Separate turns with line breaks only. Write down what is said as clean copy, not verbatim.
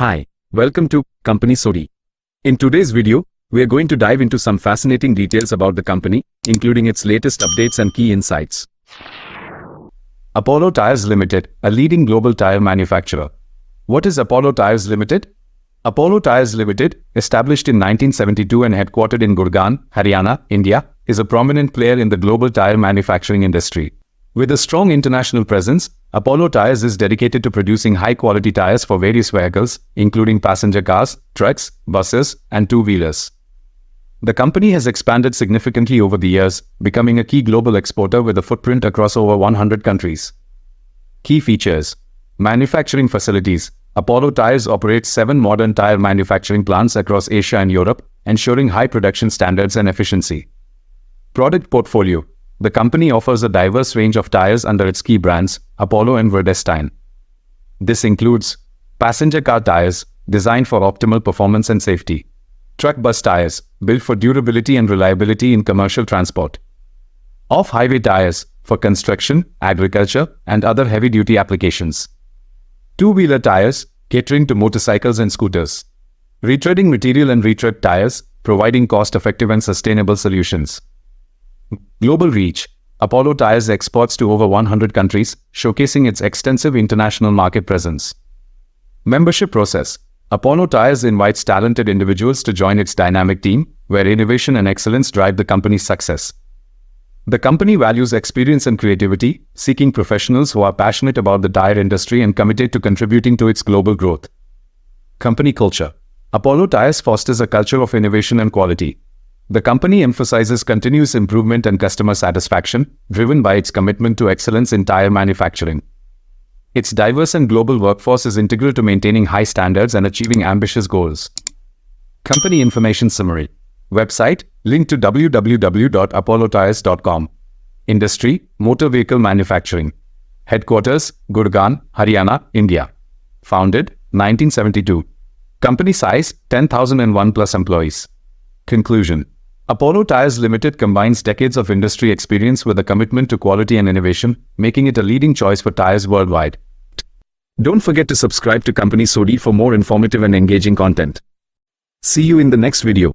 Hi, welcome to Company Sodi. In today's video, we are going to dive into some fascinating details about the company, including its latest updates and key insights.
Apollo Tyres Limited, a leading global tire manufacturer. What is Apollo Tyres Limited? Apollo Tyres Limited, established in 1972 and headquartered in Gurgaon, Haryana, India, is a prominent player in the global tire manufacturing industry. With a strong international presence, Apollo Tyres is dedicated to producing high-quality tires for various vehicles, including passenger cars, trucks, buses, and two-wheelers. The company has expanded significantly over the years, becoming a key global exporter with a footprint across over 100 countries. Key features: manufacturing facilities. Apollo Tyres operates 7 modern tire manufacturing plants across Asia and Europe, ensuring high production standards and efficiency. Product portfolio. The company offers a diverse range of tires under its key brands, Apollo and Vredestein. This includes passenger car tires, designed for optimal performance and safety. Truck bus tires, built for durability and reliability in commercial transport. Off-highway tires, for construction, agriculture, and other heavy-duty applications. Two-wheeler tires, catering to motorcycles and scooters. Retreading material and retread tires, providing cost-effective and sustainable solutions. Global reach. Apollo Tyres exports to over 100 countries, showcasing its extensive international market presence. Membership process. Apollo Tyres invites talented individuals to join its dynamic team, where innovation and excellence drive the company's success. The company values experience and creativity, seeking professionals who are passionate about the tire industry and committed to contributing to its global growth. Company culture. Apollo Tyres fosters a culture of innovation and quality. The company emphasizes continuous improvement and customer satisfaction, driven by its commitment to excellence in tire manufacturing. Its diverse and global workforce is integral to maintaining high standards and achieving ambitious goals. Company information summary. Website, link to www.apollotyres.com. Industry, motor vehicle manufacturing. Headquarters, Gurgaon, Haryana, India. Founded, 1972. Company size, 10,001 plus employees. Conclusion. Apollo Tyres Limited combines decades of industry experience with a commitment to quality and innovation, making it a leading choice for tires worldwide.
Don't forget to subscribe to Company Sodi for more informative and engaging content. See you in the next video.